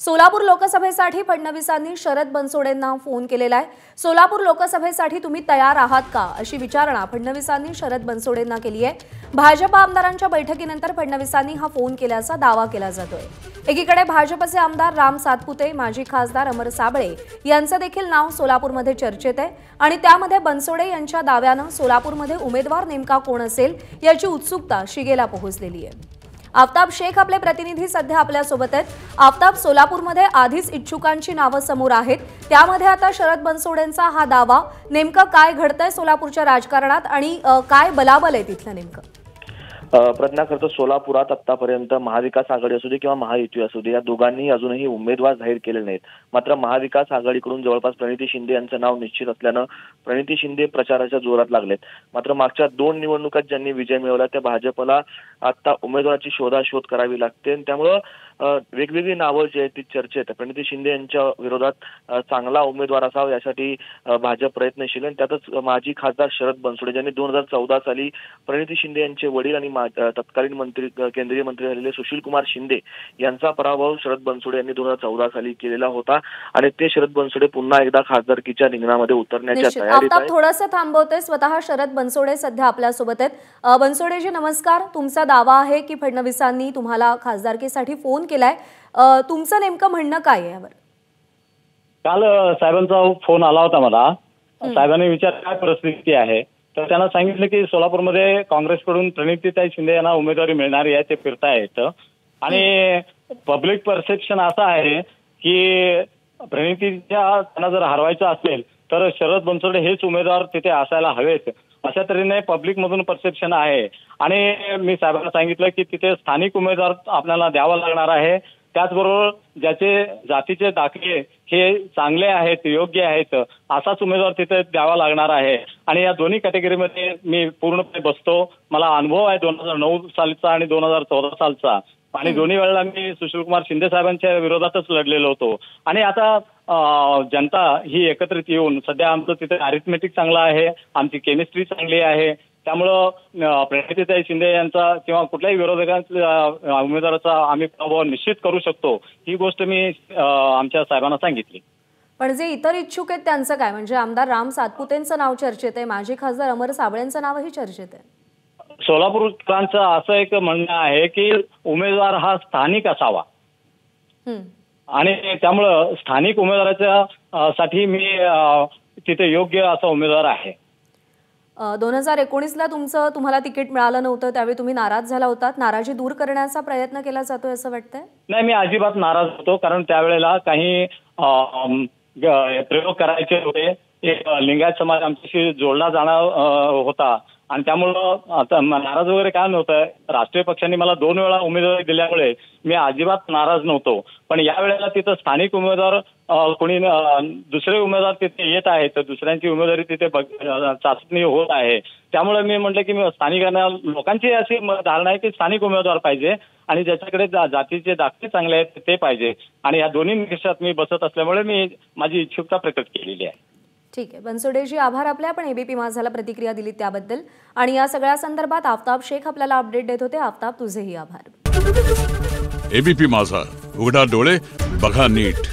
सोलापूर लोकसभेसाठी फडणवीसांनी शरद बनसोडेंना फोन केलेला आहे। सोलापूर लोकसभेसाठी तुम्ही तयार आहात का अशी विचारणा फडणवीसांनी शरद बनसोडेंना केली आहे। भाजप आमदारांच्या बैठकीनंतर फडणवीसांनी हा फोन केल्याचा दावा केला जातोय। एकीकडे भाजपचे आमदार राम सातपुते, माजी खासदार अमर साबळे यांचं देखील नाव सोलापूरमध्ये चर्चेत आहे आणि त्यामध्ये बनसोडे यांच्या दाव्यानं सोलापूरमध्ये उमेदवार नेमका कोण असेल याची उत्सुकता शिगेला पोहोचलेली आहे। आफताब शेख आपले प्रतिनिधी सध्या आपल्या सोबत आहेत। आफताब, सोलापूरमध्ये आधीच इच्छुकांची नावं समोर आहेत, त्यामध्ये आता शरद बनसोडेंचा हा दावा, नेमकं काय घडतंय सोलापूरच्या राजकारणात आणि काय बलाबल आहे तिथलं नेमकं? प्रज्ञा, खरं तर सोलापुरात आतापर्यंत महाविकास आघाडी असू दे किंवा महायुती असू दे, या दोघांनी अजूनही उमेदवार जाहीर केलेले नाहीत। मात्र महाविकास आघाडीकडून जवळपास प्रणिती शिंदे यांचं नाव निश्चित असल्यानं प्रणिती शिंदे प्रचाराच्या जोरात लागलेत। मात्र मागच्या 2 निवडणुकात ज्यांनी विजय मिळवला त्या भाजपला आता उमेदवाराची शोधाशोध करावी लागते। त्यामुळं वेगवेगळी नावं जी आहेत ती चर्चेत। प्रणिती शिंदे यांच्या विरोधात चांगला उमेदवार असावा यासाठी भाजप प्रयत्नशील आहे। त्यातच माजी खासदार शरद बनसोडे ज्यांनी 2014 साली प्रणिती शिंदे यांचे वडील आणि तत्कालीन मंत्री, केंद्रीय मंत्री झालेले सुशील कुमार शिंदे यांचा पराभव शरद बनसोडे यांनी 2014 साली केलेला होता आणि ते शरद बनसोडे पुन्हा एकदा खासदारकीच्या रिंगणामध्ये उतरण्याच्या तयारीत आहेत। थोडंसं थांबवते, स्वतः शरद बनसोडे सध्या आपल्या सोबत आहेत। बनसोडेजी नमस्कार, तुमचा दावा आहे की फडणवीसांनी तुम्हाला खासदारकीसाठी फोन केलाय, तुमचं नेमकं म्हणणं काय आहे यावर? काल साहेबांचा फोन आला होता मला। साहेबांनी विचारलं काय परिस्थिती आहे, तर त्यांना सांगितलं की सोलापूरमध्ये काँग्रेसकडून प्रणितीताई शिंदे यांना उमेदवारी मिळणारी आहे, ते फिरतायत आणि पब्लिक परसेप्शन असं आहे की प्रणितीच्या त्यांना जर हरवायचं असेल तर शरद बनसोडे हेच उमेदवार तिथे असायला हवेत, अशा तऱ्हेने पब्लिक मधून परसेप्शन आहे। आणि मी साहेबांना सांगितलं की तिथे स्थानिक उमेदवार आपल्याला द्यावा लागणार आहे, त्याचबरोबर ज्याचे जातीचे दाखले हे चांगले आहेत, योग्य आहेत, असाच उमेदवार तिथे द्यावा लागणार आहे। आणि या दोन्ही कॅटेगरीमध्ये मी पूर्णपणे बसतो। मला अनुभव आहे 2009 सालचा आणि 2014 सालचा, आणि दोन्ही वेळेला मी सुशीलकुमार शिंदे साहेबांच्या विरोधातच लढलेलो होतो। आणि आता जनता ही एकत्रित येऊन, सध्या आमचं तिथे अरिथमेटिक चांगलं आहे, आमची केमिस्ट्री चांगली आहे, त्यामुळं प्रणितीताई शिंदे यांचा किंवा कुठल्याही विरोधकांच्या उमेदवाराचा आम्ही प्रभाव निश्चित करू शकतो, ही गोष्ट मी आमच्या साहेबांना सांगितली। पण जे इतर इच्छुक आहेत त्यांचं काय? म्हणजे आमदार राम सातपुतेंचं नाव चर्चेत आहे, माजी खासदार अमर साबळेंचं नावही चर्चेत आहे। सोलापूरकरांचं असं एक म्हणणं आहे की उमेदवार हा स्थानिक असावा आणि त्यामुळं स्थानिक उमेदवाराच्या साठी मी तिथे योग्य असा उमेदवार आहे। 2019ला तुम्हाला तिकीट मिळालं नव्हतं, त्यावेळी तुम्ही नाराज झाला होतात, नाराजी दूर करण्याचा प्रयत्न केला जातोय असं वाटतंय? नाही, मी अजिबात नाराज होतो, कारण त्यावेळेला काही प्रयोग करायचे होते। एक लिंगायत समाज आमच्याशी जोडला जाणार होता आणि त्यामुळं आता नाराज वगैरे काय नव्हतं। राष्ट्रीय पक्षांनी मला 2 वेळा उमेदवारी दिल्यामुळे मी अजिबात नाराज नव्हतो। पण या वेळेला तिथं स्थानिक उमेदवार कोणी दुसरे उमेदवार तिथे येत आहेत, तर दुसऱ्यांची उमेदवारी तिथे चाचणी होत आहे। त्यामुळे मी म्हटलं की मी स्थानिकांना, लोकांची अशी धारणा आहे की स्थानिक उमेदवार पाहिजे आणि ज्याच्याकडे जातीचे दाखले चांगले आहेत ते पाहिजे, आणि या दोन्ही निकषात मी बसत असल्यामुळे मी माझी इच्छुकता प्रकट केलेली आहे। ठीक आहे बनसोडेजी, आभार आपले, आपण एबीपी माझाला प्रतिक्रिया दिली त्याबद्दल। आणि या सगळ्या संदर्भात आफताब शेख आपल्याला अपडेट देत होते। आफताब, तुझेही आभार। एबीपी माझा, उघडा डोळे बघा नीट।